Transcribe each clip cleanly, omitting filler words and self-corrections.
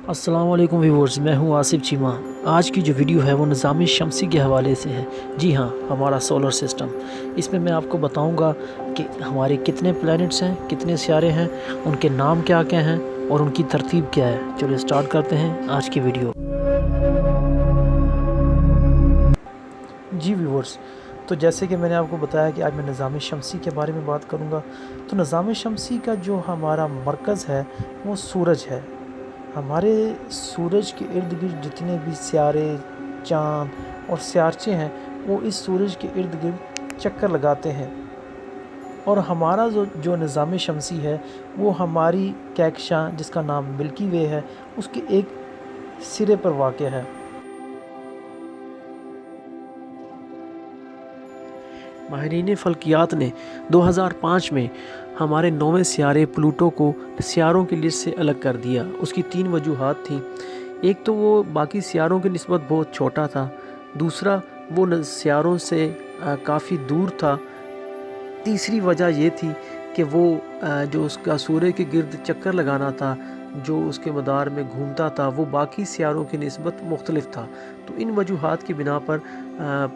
अस्सलाम वालेकुम व्यूअर्स, मैं हूं आसिफ चीमा। आज की जो वीडियो है वो निज़ाम शमसी के हवाले से है। जी हाँ, हमारा सोलर सिस्टम। इसमें मैं आपको बताऊंगा कि हमारे कितने प्लैनेट्स हैं, कितने सियारे हैं, उनके नाम क्या क्या हैं और उनकी तरतीब क्या है। चलिए स्टार्ट करते हैं आज की वीडियो। जी व्यूअर्स, तो जैसे कि मैंने आपको बताया कि आज मैं निज़ाम शमसी के बारे में बात करूँगा। तो निज़ाम शमसी का जो हमारा मरकज़ है वो सूरज है। हमारे सूरज के इर्द गिर्द जितने भी सियारे, चाँद और सियारचे हैं वो इस सूरज के इर्द गिर्द चक्कर लगाते हैं। और हमारा जो निज़ाम शमसी है वो हमारी कहकशां जिसका नाम मिल्की वे है उसके एक सिरे पर वाक़ है। माहिरीन फ़ल्कियात ने 2005 में हमारे 9वें सियारे प्लूटो को सियारों की लिस्ट से अलग कर दिया। उसकी 3 वजूहात थी। एक तो वो बाकी सियारों की निस्बत बहुत छोटा था, दूसरा वो सियारों से काफ़ी दूर था, तीसरी वजह ये थी कि वो जो उसका सूर्य के गिर्द चक्कर लगाना था, जो उसके मदार में घूमता था, वो बाकी सियारों की निस्बत मुख्तलिफ था। तो इन वजूहात की बिना पर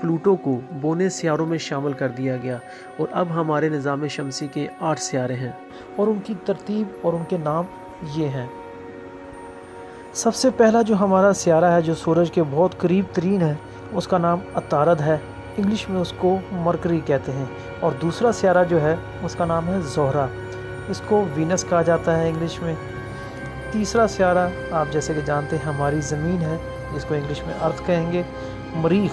प्लूटो को बोने सियारों में शामिल कर दिया गया और अब हमारे निज़ाम शमसी के 8 सियारे हैं और उनकी तरतीब और उनके नाम ये हैं। सबसे पहला जो हमारा सियारा है जो सूरज के बहुत करीब तरीन है उसका नाम अतारद है, इंग्लिश में उसको मरकरी कहते हैं। और दूसरा सियारा जो है उसका नाम है ज़ोहरा, इसको वीनस कहा जाता है इंग्लिश में। तीसरा सियारा आप जैसे कि जानते हैं हमारी ज़मीन है जिसको इंग्लिश में अर्थ कहेंगे। मरीख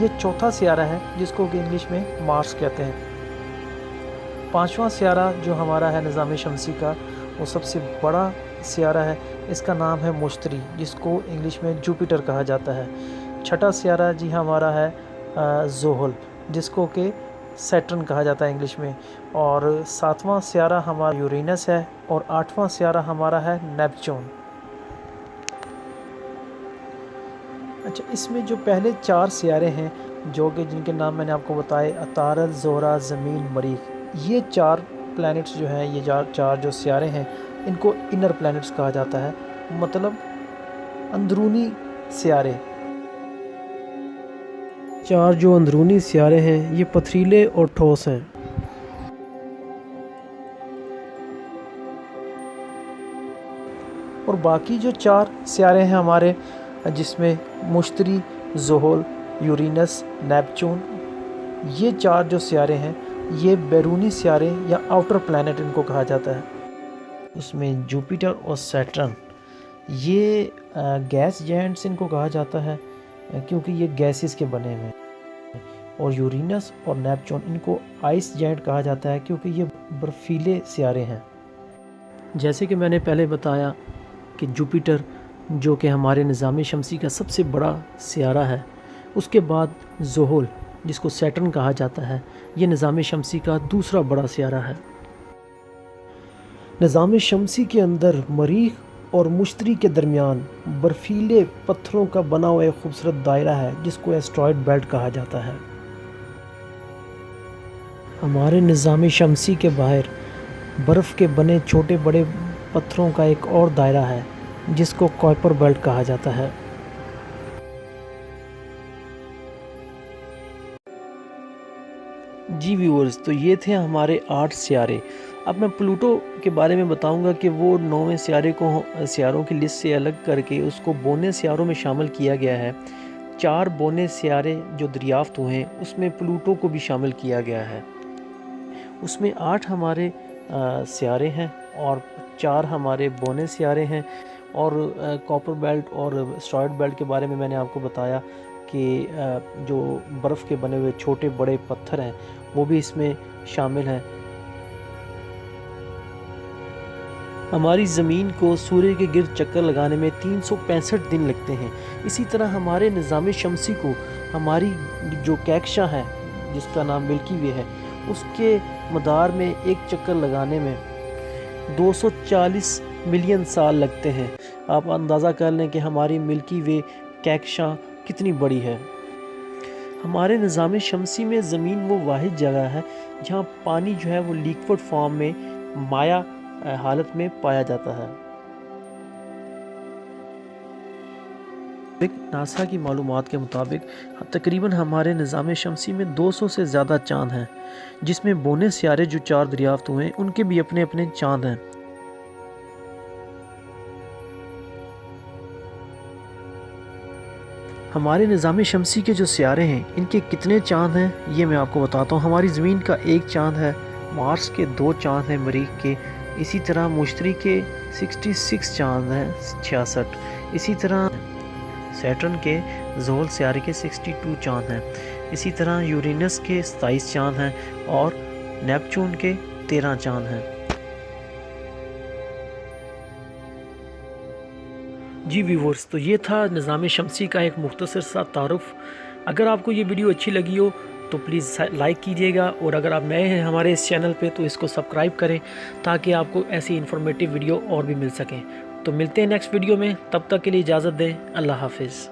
ये चौथा सियारा है जिसको कि इंग्लिश में मार्स कहते हैं। पांचवा सियारा जो हमारा है निज़ाम शमसी का वो सबसे बड़ा सियारा है, इसका नाम है मुश्तरी जिसको इंग्लिश में जुपिटर कहा जाता है। छठा सियारा जी हमारा है ज़ोहल जिसको कि सैटर्न कहा जाता है इंग्लिश में। और सातवां सियारा हमारा यूरेनस है और आठवां सियारा हमारा है नेपच्यून। अच्छा, इसमें जो पहले 4 सियारे हैं जो कि जिनके नाम मैंने आपको बताए अतारद, ज़ोहरा, ज़मीन, मरीख, ये 4 प्लैनेट्स जो हैं, ये 4 जो सियारे हैं इनको इनर प्लैनेट्स कहा जाता है, मतलब अंदरूनी सियारे। 4 जो अंदरूनी सियारे हैं ये पथरीले और ठोस हैं। और बाकी जो 4 सियारे हैं हमारे जिसमें मुश्तरी, ज़ोहल, यूरेनस, नेपच्यून, ये 4 जो सियारे हैं ये बैरूनी सियारे या आउटर प्लैनेट इनको कहा जाता है। उसमें जुपिटर और सैटर्न ये गैस जायंट्स इनको कहा जाता है क्योंकि ये गैसेस के बने हुए हैं। और यूरेनस और नेपच्यून इनको आइस जायंट कहा जाता है क्योंकि ये बर्फीले सियारे हैं। जैसे कि मैंने पहले बताया कि जुपिटर जो कि हमारे निज़ाम शमसी का सबसे बड़ा सियारा है, उसके बाद ज़ोहल जिसको सैटर्न कहा जाता है, ये निज़ाम शमसी का दूसरा बड़ा सियारा है। निज़ाम शमसी के अंदर मरीख और मुश्तरी के दरमियान बर्फीले पत्थरों का बना हुआ एक खूबसूरत दायरा है जिसको एस्ट्रॉयड बेल्ट कहा जाता है। हमारे निज़ाम शमसी के बाहर बर्फ़ के बने छोटे बड़े पत्थरों का एक और दायरा है जिसको कुइपर बेल्ट कहा जाता है। जी व्यूअर्स, तो ये थे हमारे 8 सियारे। अब मैं प्लूटो के बारे में बताऊंगा कि वो 9वें सियारे को सियारों की लिस्ट से अलग करके उसको बोने सियारों में शामिल किया गया है। 4 बोने सियारे जो दरियाफ्त हुए हैं उसमें प्लूटो को भी शामिल किया गया है। उसमें 8 हमारे सियारे हैं और 4 हमारे बोने सियारे हैं। और कुइपर बेल्ट और एस्ट्रॉयड बेल्ट के बारे में मैंने आपको बताया कि जो बर्फ़ के बने हुए छोटे बड़े पत्थर हैं वो भी इसमें शामिल हैं। हमारी ज़मीन को सूर्य के गिर्द चक्कर लगाने में 365 दिन लगते हैं। इसी तरह हमारे निज़ाम शमसी को हमारी जो कहकशां है जिसका नाम मिल्की वे है उसके मदार में एक चक्कर लगाने में 240 मिलियन साल लगते हैं। आप अंदाज़ा कर लें कि हमारी मिल्की वे कहकशां कितनी बड़ी है। हमारे निज़ाम शमसी में ज़मीन वो वाहिद जगह है जहाँ पानी जो है वो लिक्विड फॉर्म में माया हालत में पाया जाता है। ناسا کی معلومات کے مطابق تقریباً ہمارے نظام شمسی میں 200 سے زیادہ چاند ہیں، جس میں بونے سیارے جو 4 دریافت ہوئے ہیں ان کے بھی اپنے اپنے چاند ہیں۔ ہمارے نظام شمسی کے جو سیارے ہیں ان کے کتنے چاند ہیں یہ میں آپ کو بتاتا ہوں۔ ہماری زمین کا 1 چاند ہے، مارس کے 2 چاند ہیں مریخ کے، اسی طرح مشتری کے 66 چاند ہیں 66، اسی طرح سیٹرن کے زحل سیارے کے 62 چاند ہیں، اسی طرح یورینس کے 27 چاند ہیں اور نیپچون کے 13 چاند ہیں۔ جی ویورز، تو یہ تھا نظام شمسی کا ایک مختصر سا تعارف۔ اگر آپ کو یہ ویڈیو اچھی لگی ہو تو پلیز لائک کیجئے گا، اور اگر آپ نئے ہیں ہمارے اس چینل پہ تو اس کو سبسکرائب کریں تاکہ آپ کو ایسی انفارمیٹیو ویڈیو اور بھی مل سکیں۔ تو ملتے ہیں نیکسٹ ویڈیو میں، تب تک کے لیے اجازت دیں، اللہ حافظ۔